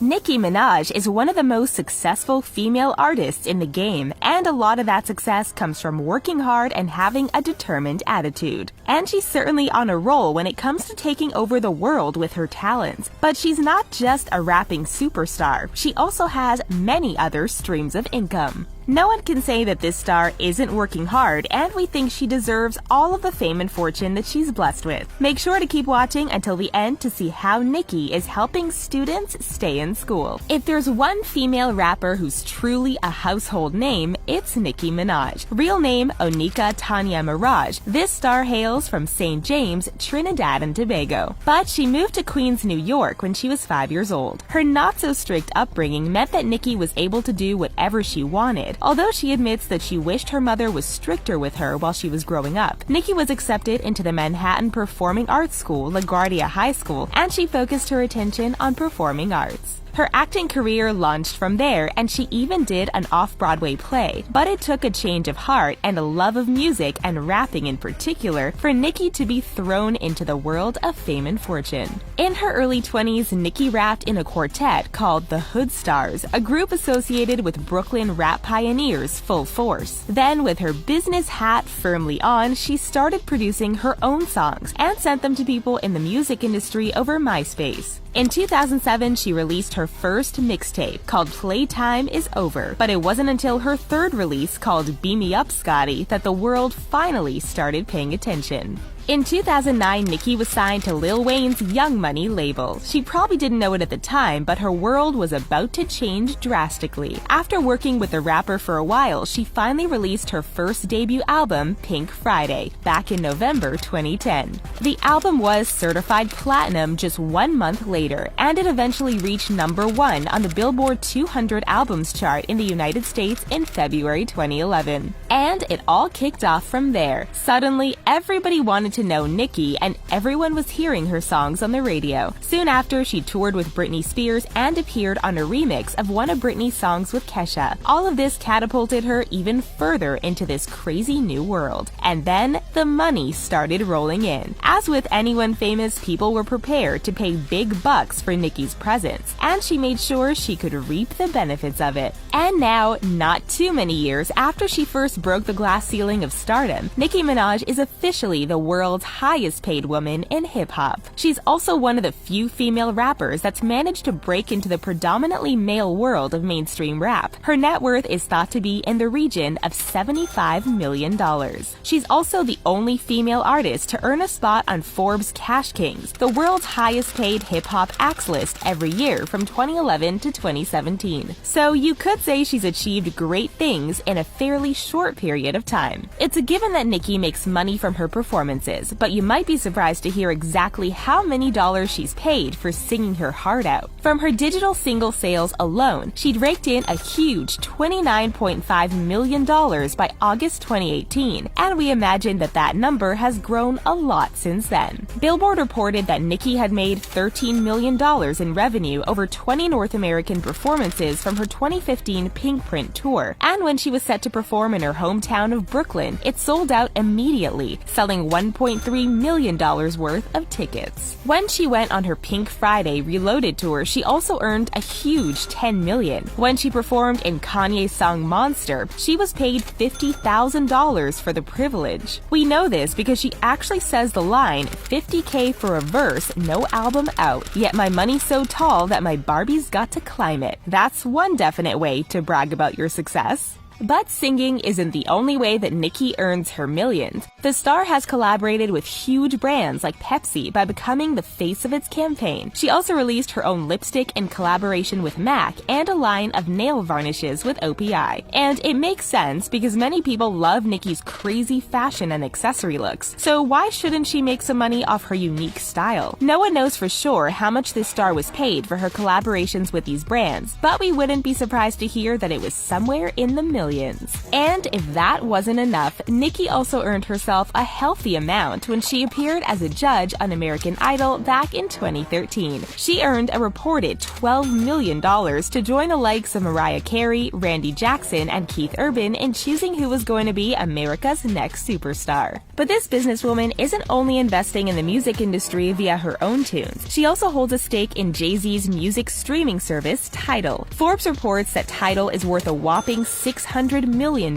Nicki Minaj is one of the most successful female artists in the game, and a lot of that success comes from working hard and having a determined attitude. And she's certainly on a roll when it comes to taking over the world with her talents. But she's not just a rapping superstar, she also has many other streams of income. No one can say that this star isn't working hard, and we think she deserves all of the fame and fortune that she's blessed with. Make sure to keep watching until the end to see how Nicki is helping students stay in school. If there's one female rapper who's truly a household name, it's Nicki Minaj. Real name Onika Tanya Miraj. This star hails from St. James, Trinidad and Tobago. But she moved to Queens, New York when she was 5 years old. Her not-so-strict upbringing meant that Nicki was able to do whatever she wanted. Although she admits that she wished her mother was stricter with her while she was growing up. Nicki was accepted into the Manhattan Performing Arts School, LaGuardia High School, and she focused her attention on performing arts. Her acting career launched from there, and she even did an off-Broadway play. But it took a change of heart and a love of music and rapping in particular for Nicki to be thrown into the world of fame and fortune. In her early 20s, Nicki rapped in a quartet called the Hood Stars, a group associated with Brooklyn rap pioneers Full Force. Then, with her business hat firmly on, she started producing her own songs and sent them to people in the music industry over MySpace. In 2007, she released her first mixtape called Playtime Is Over, but it wasn't until her third release called Beam Me Up Scotty that the world finally started paying attention. In 2009, Nicki was signed to Lil Wayne's Young Money label. She probably didn't know it at the time, but her world was about to change drastically. After working with the rapper for a while, she finally released her first debut album, Pink Friday, back in November 2010. The album was certified platinum just 1 month later, and it eventually reached #1 on the Billboard 200 albums chart in the United States in February 2011. And it all kicked off from there. Suddenly, everybody wanted to know Nicki, and everyone was hearing her songs on the radio. Soon after, she toured with Britney Spears and appeared on a remix of one of Britney's songs with Kesha. All of this catapulted her even further into this crazy new world. And then, the money started rolling in. As with anyone famous, people were prepared to pay big bucks for Nicki's presence, and she made sure she could reap the benefits of it. And now, not too many years after she first broke the glass ceiling of stardom, Nicki Minaj is officially the world's highest paid woman in hip-hop. She's also one of the few female rappers that's managed to break into the predominantly male world of mainstream rap. Her net worth is thought to be in the region of $75 million. She's also the only female artist to earn a spot on Forbes' Cash Kings, the world's highest paid hip-hop acts list every year from 2011 to 2017. So you could say she's achieved great things in a fairly short period of time. It's a given that Nicki makes money from her performances, but you might be surprised to hear exactly how many dollars she's paid for singing her heart out. From her digital single sales alone, she'd raked in a huge $29.5 million by August 2018, and we imagine that that number has grown a lot since then. Billboard reported that Nicki had made $13 million in revenue over 20 North American performances from her 2015 Pink Print tour, and when she was set to perform in her hometown of Brooklyn, it sold out immediately, selling $1.3 million worth of tickets. When she went on her Pink Friday Reloaded tour, she also earned a huge $10 million. When she performed in Kanye's song Monster, she was paid $50,000 for the privilege. We know this because she actually says the line, "50K for a verse, no album out, yet my money's so tall that my Barbie's got to climb it." That's one definite way to brag about your success. But singing isn't the only way that Nicki earns her millions. The star has collaborated with huge brands like Pepsi by becoming the face of its campaign. She also released her own lipstick in collaboration with MAC and a line of nail varnishes with OPI. And it makes sense because many people love Nicki's crazy fashion and accessory looks. So why shouldn't she make some money off her unique style? No one knows for sure how much this star was paid for her collaborations with these brands, but we wouldn't be surprised to hear that it was somewhere in the millions. And if that wasn't enough, Nicki also earned herself a healthy amount when she appeared as a judge on American Idol back in 2013. She earned a reported $12 million to join the likes of Mariah Carey, Randy Jackson, and Keith Urban in choosing who was going to be America's next superstar. But this businesswoman isn't only investing in the music industry via her own tunes. She also holds a stake in Jay-Z's music streaming service, Tidal. Forbes reports that Tidal is worth a whopping $600 million,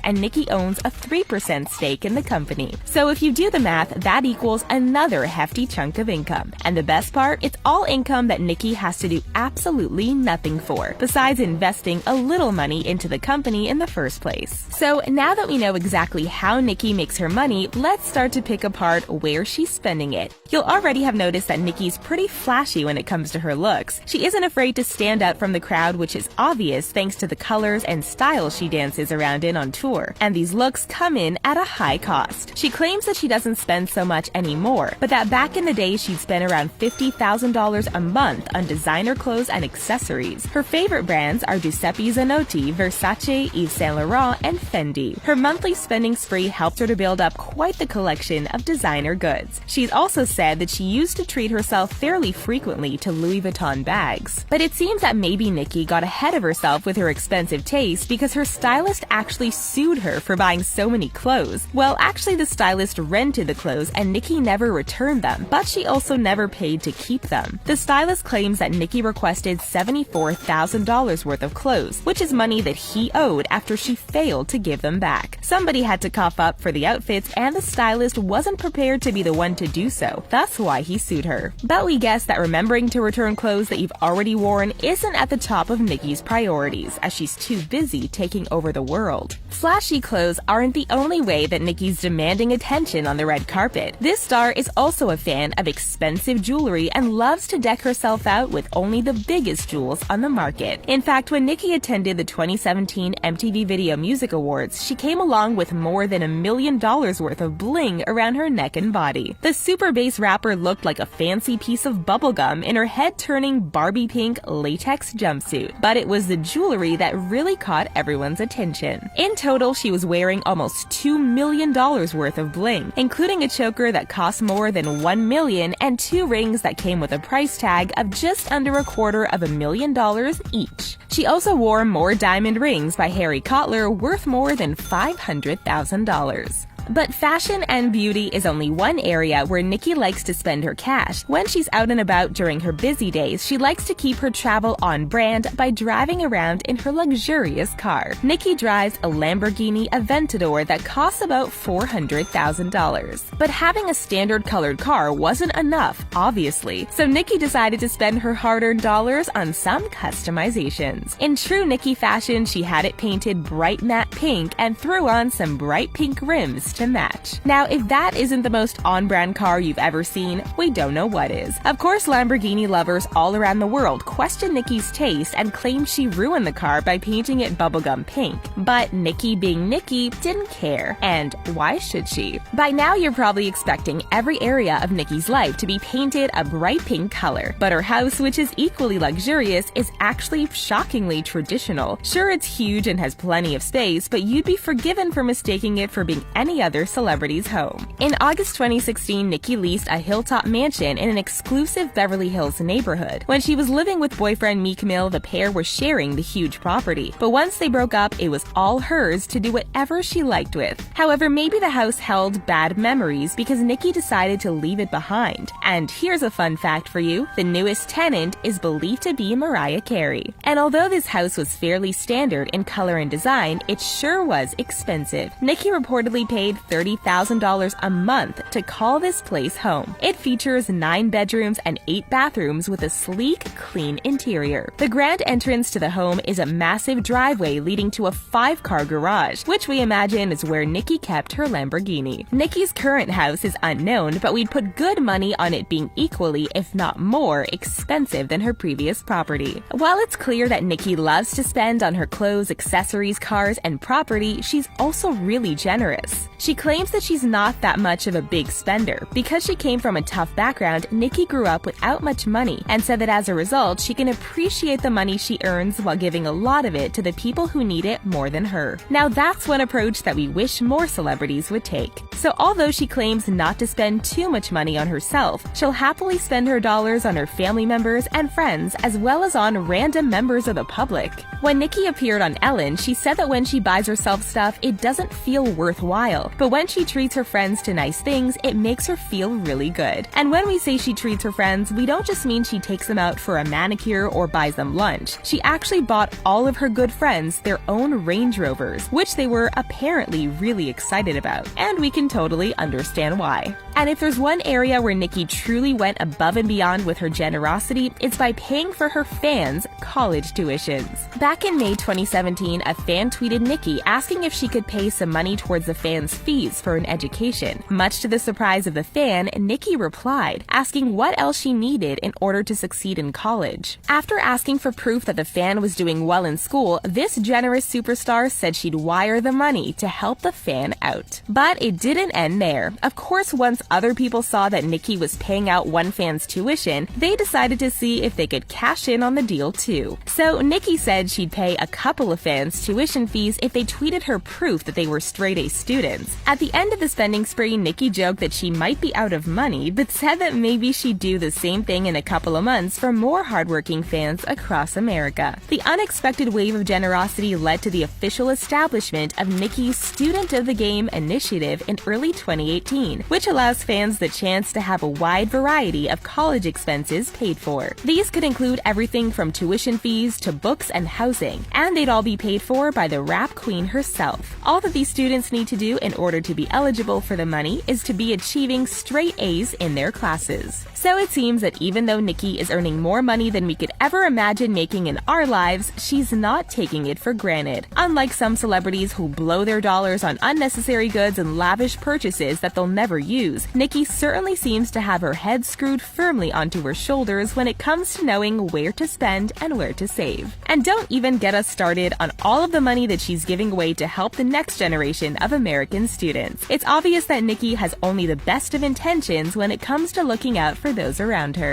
and Nicki owns a 3% stake in the company. So if you do the math, that equals another hefty chunk of income. And the best part, it's all income that Nicki has to do absolutely nothing for, besides investing a little money into the company in the first place. So now that we know exactly how Nicki makes her money, let's start to pick apart where she's spending it. You'll already have noticed that Nicki's pretty flashy when it comes to her looks. She isn't afraid to stand out from the crowd, which is obvious thanks to the colors and styles she dances around in on tour. And these looks come in at a high cost. She claims that she doesn't spend so much anymore, but that back in the day she'd spend around $50,000 a month on designer clothes and accessories. Her favorite brands are Giuseppe Zanotti, Versace, Yves Saint Laurent, and Fendi. Her monthly spending spree helped her to build up quite the collection of designer goods. She's also said that she used to treat herself fairly frequently to Louis Vuitton bags. But it seems that maybe Nicki got ahead of herself with her expensive taste because her stylist actually sued her for buying so many clothes. Well, actually the stylist rented the clothes and Nicki never returned them, but she also never paid to keep them. The stylist claims that Nicki requested $74,000 worth of clothes, which is money that he owed after she failed to give them back. Somebody had to cough up for the outfits, and the stylist wasn't prepared to be the one to do so. That's why he sued her. But we guess that remembering to return clothes that you've already worn isn't at the top of Nicki's priorities, as she's too busy taking over the world. Flashy clothes aren't the only way that Nicki's demanding attention on the red carpet. This star is also a fan of expensive jewelry and loves to deck herself out with only the biggest jewels on the market. In fact, when Nicki attended the 2017 MTV Video Music Awards, she came along with more than $1 million worth of bling around her neck and body. The super bass rapper looked like a fancy piece of bubblegum in her head-turning Barbie pink latex jumpsuit, but it was the jewelry that really caught everyone's attention. In total, she was wearing almost $2 million worth of bling, including a choker that cost more than $1 million and 2 rings that came with a price tag of just under $250,000 each. She also wore more diamond rings by Harry Kotler worth more than $500,000. But fashion and beauty is only one area where Nicki likes to spend her cash. When she's out and about during her busy days, she likes to keep her travel on brand by driving around in her luxurious car. Nicki drives a Lamborghini Aventador that costs about $400,000. But having a standard colored car wasn't enough, obviously, so Nicki decided to spend her hard-earned dollars on some customizations. In true Nicki fashion, she had it painted bright matte pink and threw on some bright pink rims to match. Now, if that isn't the most on-brand car you've ever seen, we don't know what is. Of course, Lamborghini lovers all around the world question Nicki's taste and claim she ruined the car by painting it bubblegum pink. But Nicki, being Nicki, didn't care. And why should she? By now, you're probably expecting every area of Nicki's life to be painted a bright pink color. But her house, which is equally luxurious, is actually shockingly traditional. Sure, it's huge and has plenty of space, but you'd be forgiven for mistaking it for being any other celebrity's home. In August 2016, Nicki leased a hilltop mansion in an exclusive Beverly Hills neighborhood. When she was living with boyfriend Meek Mill, the pair were sharing the huge property. But once they broke up, it was all hers to do whatever she liked with. However, maybe the house held bad memories because Nicki decided to leave it behind. And here's a fun fact for you: the newest tenant is believed to be Mariah Carey. And although this house was fairly standard in color and design, it sure was expensive. Nicki reportedly paid $30,000 a month to call this place home. It features 9 bedrooms and 8 bathrooms with a sleek, clean interior. The grand entrance to the home is a massive driveway leading to a 5-car garage, which we imagine is where Nicki kept her Lamborghini. Nicki's current house is unknown, but we'd put good money on it being equally, if not more, expensive than her previous property. While it's clear that Nicki loves to spend on her clothes, accessories, cars, and property, she's also really generous. She claims that she's not that much of a big spender. Because she came from a tough background, Nicki grew up without much money and said that as a result, she can appreciate the money she earns while giving a lot of it to the people who need it more than her. Now that's one approach that we wish more celebrities would take. So although she claims not to spend too much money on herself, she'll happily spend her dollars on her family members and friends as well as on random members of the public. When Nicki appeared on Ellen, she said that when she buys herself stuff, it doesn't feel worthwhile. well. But when she treats her friends to nice things, it makes her feel really good. And when we say she treats her friends, we don't just mean she takes them out for a manicure or buys them lunch. She actually bought all of her good friends their own Range Rovers, which they were apparently really excited about. And we can totally understand why. And if there's one area where Nicki truly went above and beyond with her generosity, it's by paying for her fans' college tuitions. Back in May 2017, a fan tweeted Nicki asking if she could pay some money towards the fans' fees for an education. Much to the surprise of the fan, Nicki replied, asking what else she needed in order to succeed in college. After asking for proof that the fan was doing well in school, this generous superstar said she'd wire the money to help the fan out. But it didn't end there. Of course, once other people saw that Nicki was paying out one fan's tuition, they decided to see if they could cash in on the deal too. So Nicki said she'd pay a couple of fans' tuition fees if they tweeted her proof that they were straight-A students. At the end of the spending spree, Nicki joked that she might be out of money, but said that maybe she'd do the same thing in a couple of months for more hardworking fans across America. The unexpected wave of generosity led to the official establishment of Nicki's Student of the Game initiative in early 2018, which allows fans the chance to have a wide variety of college expenses paid for. These could include everything from tuition fees to books and housing, and they'd all be paid for by the rap queen herself. All that these students need to do in order to be eligible for the money is to be achieving straight A's in their classes. So it seems that even though Nicki is earning more money than we could ever imagine making in our lives, she's not taking it for granted. Unlike some celebrities who blow their dollars on unnecessary goods and lavish purchases that they'll never use, Nicki certainly seems to have her head screwed firmly onto her shoulders when it comes to knowing where to spend and where to save. And don't even get us started on all of the money that she's giving away to help the next generation of American students. It's obvious that Nicki has only the best of intentions when it comes to looking out for those around her.